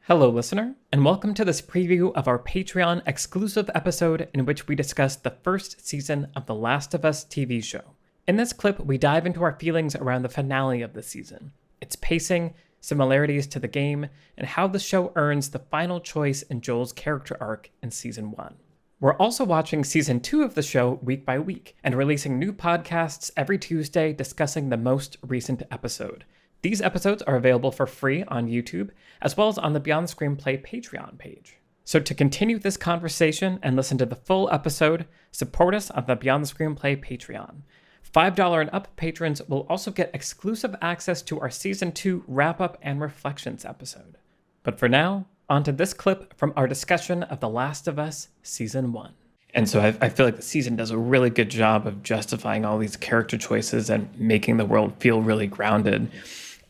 Hello, listener, and welcome to this preview of our Patreon-exclusive episode in which we discuss the first season of The Last of Us TV show. In this clip, we dive into our feelings around the finale of the season, its pacing, similarities to the game, and how the show earns the final choice in Joel's character arc in Season 1. We're also watching Season 2 of the show week by week, and releasing new podcasts every Tuesday discussing the most recent episode. These episodes are available for free on YouTube, as well as on the Beyond Screenplay Patreon page. So to continue this conversation and listen to the full episode, support us on the Beyond the Screenplay Patreon. $5 and up patrons will also get exclusive access to our Season 2 wrap-up and reflections episode. But for now, on to this clip from our discussion of The Last of Us Season 1. And so I feel like the season does a really good job of justifying all these character choices and making the world feel really grounded.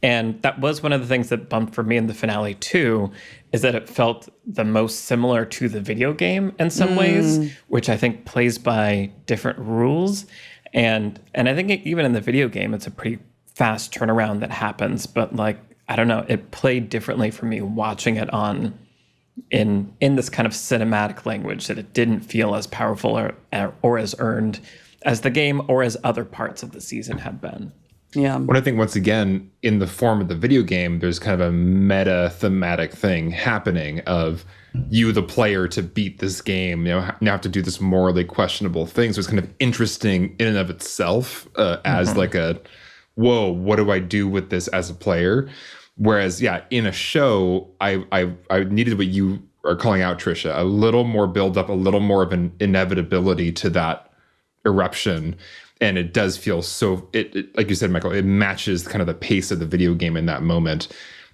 And that was one of the things that bumped for me in the finale too, is that it felt the most similar to the video game in some ways, which I think plays by different rules. And I think even in the video game, it's a pretty fast turnaround that happens. But like, I don't know, it played differently for me watching it in this kind of cinematic language, that it didn't feel as powerful or as earned as the game or as other parts of the season had been. Yeah. When I think, once again, in the form of the video game, there's kind of a meta thematic thing happening of you, the player, to beat this game, now have to do this morally questionable thing. So it's kind of interesting in and of itself as like a, whoa, what do I do with this as a player? Whereas, yeah, in a show, I needed what you are calling out, Trisha, a little more build up, a little more of an inevitability to that eruption. And it does feel so, it like you said, Michael, it matches kind of the pace of the video game in that moment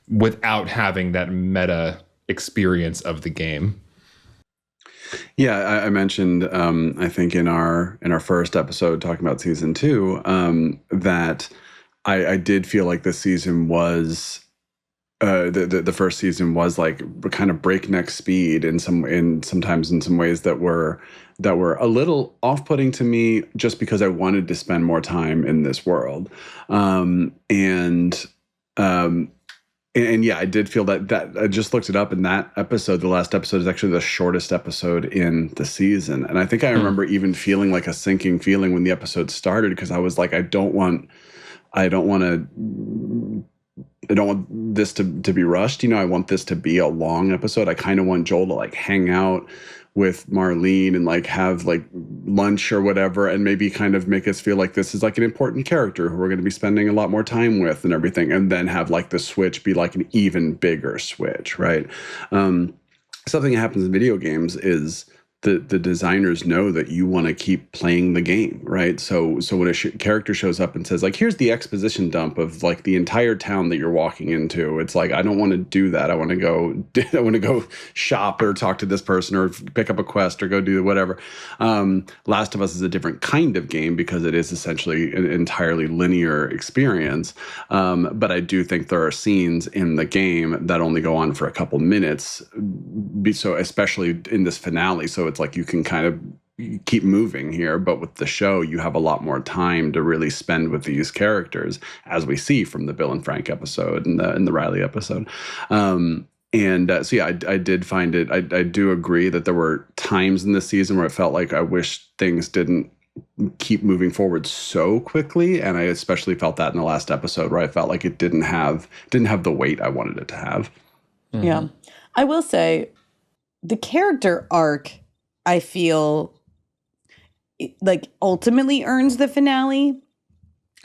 without having that meta experience of the game. Yeah, I mentioned, I think in our first episode talking about Season 2, that I did feel like the season was, the first season was like kind of breakneck speed sometimes in some ways that were a little off-putting to me, just because I wanted to spend more time in this world. And yeah, I did feel that I just looked it up, and that episode, the last episode, is actually the shortest episode in the season. And I think I remember even feeling like a sinking feeling when the episode started, because I was like, I don't want this to be rushed. I want this to be a long episode. I kind of want Joel to like hang out with Marlene and like have like lunch or whatever, and maybe kind of make us feel like this is like an important character who we're going to be spending a lot more time with and everything, and then have like the switch be like an even bigger switch, right? Something that happens in video games is the designers know that you want to keep playing the game, right? So when a character shows up and says like, here's the exposition dump of like the entire town that you're walking into, it's like, I don't want to do that. I want to go shop or talk to this person or pick up a quest or go do whatever. Last of Us is a different kind of game because it is essentially an entirely linear experience. But I do think there are scenes in the game that only go on for a couple minutes. So especially in this finale. So it's like you can kind of keep moving here, but with the show, you have a lot more time to really spend with these characters, as we see from the Bill and Frank episode and the Riley episode. So yeah, I did find it. I do agree that there were times in this season where it felt like I wish things didn't keep moving forward so quickly, and I especially felt that in the last episode, where I felt like it didn't have the weight I wanted it to have. Mm-hmm. Yeah, I will say the character arc, I feel like ultimately earns the finale,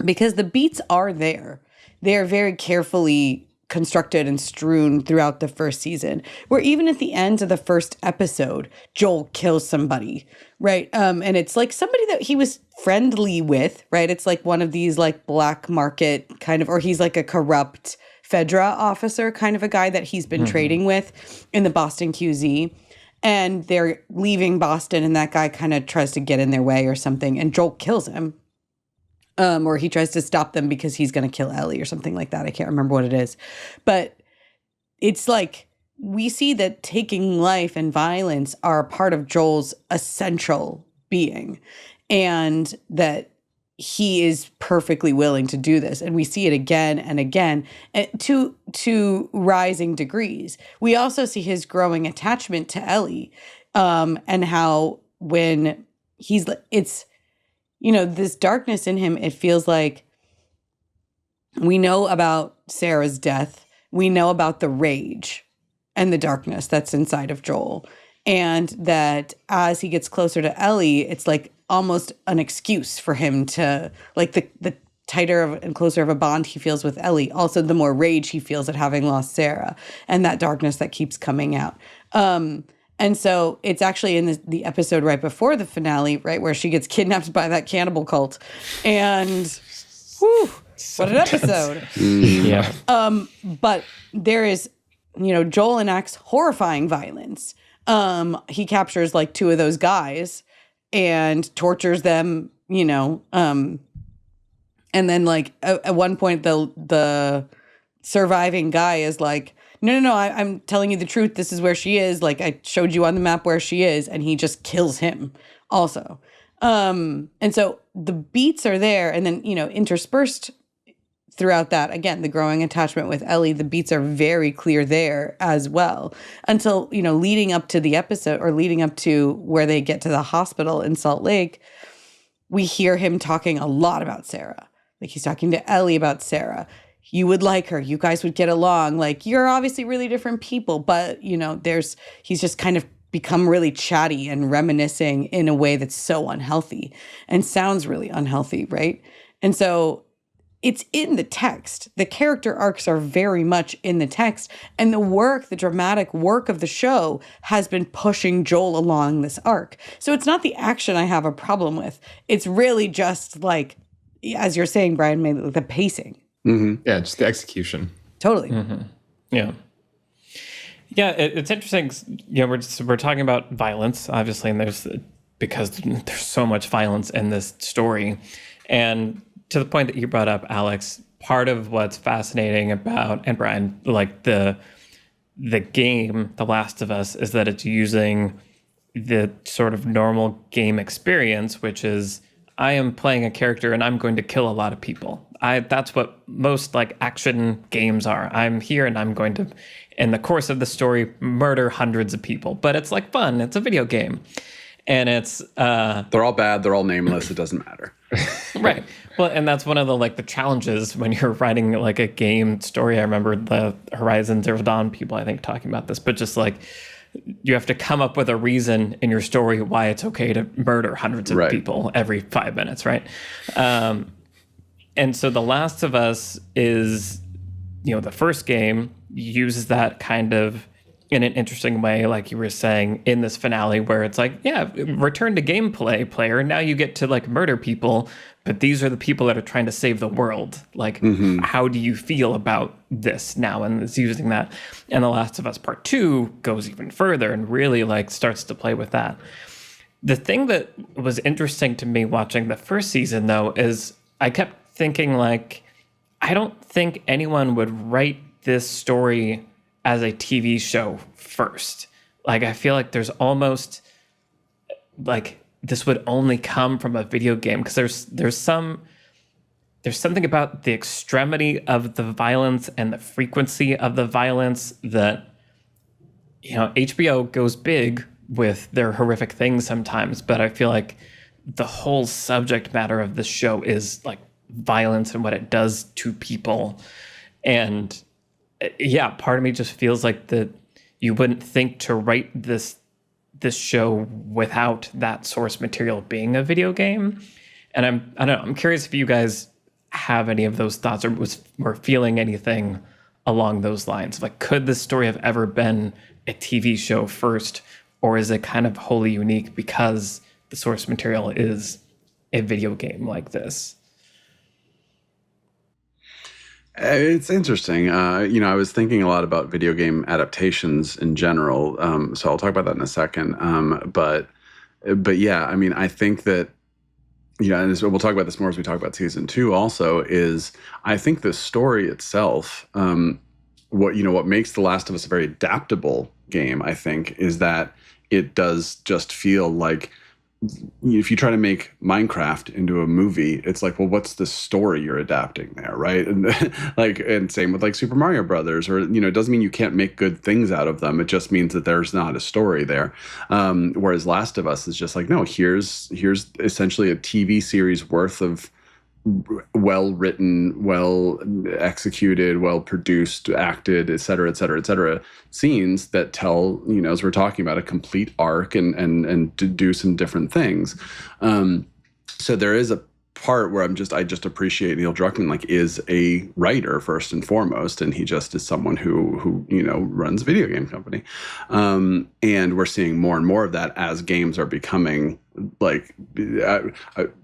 because the beats are there. They are very carefully constructed and strewn throughout the first season, where even at the end of the first episode, Joel kills somebody, right? And it's like somebody that he was friendly with, right? It's like one of these like black market kind of, or he's like a corrupt Fedra officer kind of a guy that he's been trading with in the Boston QZ. And they're leaving Boston, and that guy kind of tries to get in their way or something, and Joel kills him. Or he tries to stop them because he's going to kill Ellie or something like that. I can't remember what it is. But it's like we see that taking life and violence are a part of Joel's essential being. And that he is perfectly willing to do this. And we see it again and again to rising degrees. We also see his growing attachment to Ellie, and how when it's, this darkness in him, it feels like we know about Sarah's death. We know about the rage and the darkness that's inside of Joel. And that as he gets closer to Ellie, it's like almost an excuse for him to, like, the tighter and closer of a bond he feels with Ellie, also the more rage he feels at having lost Sarah and that darkness that keeps coming out. And so it's actually in the episode right before the finale, right, where she gets kidnapped by that cannibal cult. And whew, what an episode. Yeah. But there is, Joel enacts horrifying violence. He captures like 2 of those guys and tortures them, and then like at one point the surviving guy is like, no, I'm telling you the truth. This is where she is. Like, I showed you on the map where she is, and he just kills him also. And so the beats are there, and then, interspersed throughout that, again, the growing attachment with Ellie, the beats are very clear there as well, until, leading up to the episode, or leading up to where they get to the hospital in Salt Lake, we hear him talking a lot about Sarah. Like, he's talking to Ellie about Sarah. You would like her. You guys would get along. Like, you're obviously really different people, but, he's just kind of become really chatty and reminiscing in a way that's so unhealthy and sounds really unhealthy, right? And so it's in the text. The character arcs are very much in the text. And the dramatic work of the show has been pushing Joel along this arc. So it's not the action I have a problem with. It's really just like, as you're saying, Brian, maybe the pacing. Mm-hmm. Yeah, just the execution. Totally. Mm-hmm. Yeah. Yeah, it's interesting. We're talking about violence, obviously, and because there's so much violence in this story. And to the point that you brought up, Alex, part of what's fascinating about, and Brian, like the game, The Last of Us, is that it's using the sort of normal game experience, which is I am playing a character and I'm going to kill a lot of people. That's what most like action games are. I'm here and I'm going to, in the course of the story, murder hundreds of people. But it's like fun. It's a video game. And it's they're all bad, they're all nameless, it doesn't matter. Right. Well, and that's one of the challenges when you're writing like a game story. I remember the Horizon Zero Dawn people, I think, talking about this, but just like you have to come up with a reason in your story why it's okay to murder hundreds of people every 5 minutes, right? And so The Last of Us is, the first game uses that kind of in an interesting way, like you were saying, in this finale where it's like, yeah, return to gameplay, player. Now you get to like murder people, but these are the people that are trying to save the world. Like, how do you feel about this now? And it's using that. And The Last of Us Part 2 goes even further and really like starts to play with that. The thing that was interesting to me watching the first season, though, is I kept thinking like, I don't think anyone would write this story as a TV show first. Like, I feel like there's almost like this would only come from a video game, because there's something about the extremity of the violence and the frequency of the violence that, HBO goes big with their horrific things sometimes, but I feel like the whole subject matter of this show is like violence and what it does to people. And yeah, part of me just feels like that you wouldn't think to write this show without that source material being a video game. And I don't know, I'm curious if you guys have any of those thoughts or were feeling anything along those lines. Like, could this story have ever been a TV show first, or is it kind of wholly unique because the source material is a video game like this? It's interesting. I was thinking a lot about video game adaptations in general. So I'll talk about that in a second. But yeah, I mean, I think that, and we'll talk about this more as we talk about season 2 also, is I think the story itself, what makes The Last of Us a very adaptable game, I think, is that it does just feel like if you try to make Minecraft into a movie, it's like, well, what's the story you're adapting there, right? And like, and same with like Super Mario Brothers, or it doesn't mean you can't make good things out of them. It just means that there's not a story there. Whereas Last of Us is just like, no, here's essentially a TV series worth of well written, well executed, well produced, acted, et cetera, et cetera, et cetera, scenes that tell, as we're talking about, a complete arc and to do some different things. So there is a part where I just appreciate Neil Druckmann, like, is a writer first and foremost, and he just is someone who runs a video game company. And we're seeing more and more of that as games are becoming like, I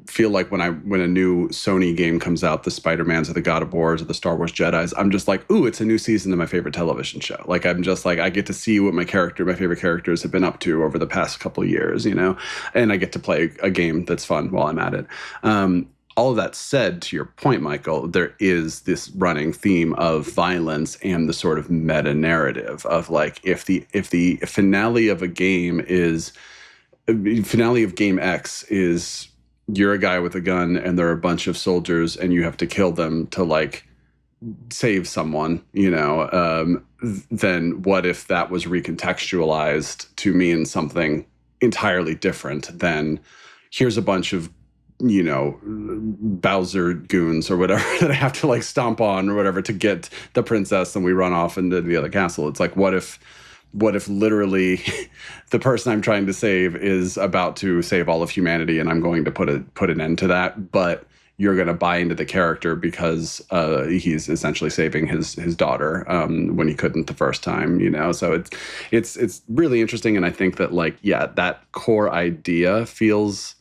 feel like when a new Sony game comes out, the Spider-Mans or the God of Wars or the Star Wars Jedis, I'm just like, ooh, it's a new season of my favorite television show. Like, I'm just like, I get to see what my favorite characters have been up to over the past couple of years, and I get to play a game that's fun while I'm at it. All of that said, to your point, Michael, there is this running theme of violence and the sort of meta narrative of like, if the finale of a game is finale of game X is you're a guy with a gun and there are a bunch of soldiers and you have to kill them to like save someone, then what if that was recontextualized to mean something entirely different than here's a bunch of Bowser goons or whatever that I have to like stomp on or whatever to get the princess, and we run off into the other castle. It's like, what if literally the person I'm trying to save is about to save all of humanity, and I'm going to put an end to that, but you're going to buy into the character because he's essentially saving his daughter when he couldn't the first time, So it's really interesting, and I think that like, yeah, that core idea feels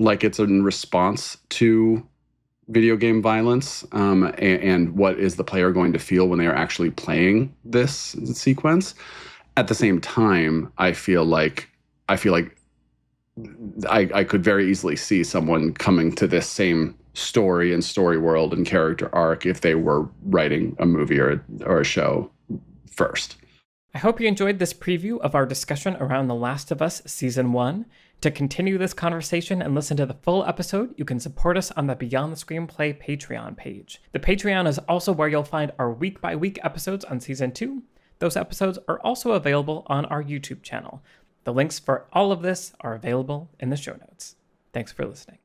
like it's in response to video game violence, and what is the player going to feel when they are actually playing this sequence. At the same time, I feel like I could very easily see someone coming to this same story and story world and character arc if they were writing a movie or a show first. I hope you enjoyed this preview of our discussion around The Last of Us Season 1. To continue this conversation and listen to the full episode, you can support us on the Beyond the Screenplay Patreon page. The Patreon is also where you'll find our week-by-week episodes on Season 2. Those episodes are also available on our YouTube channel. The links for all of this are available in the show notes. Thanks for listening.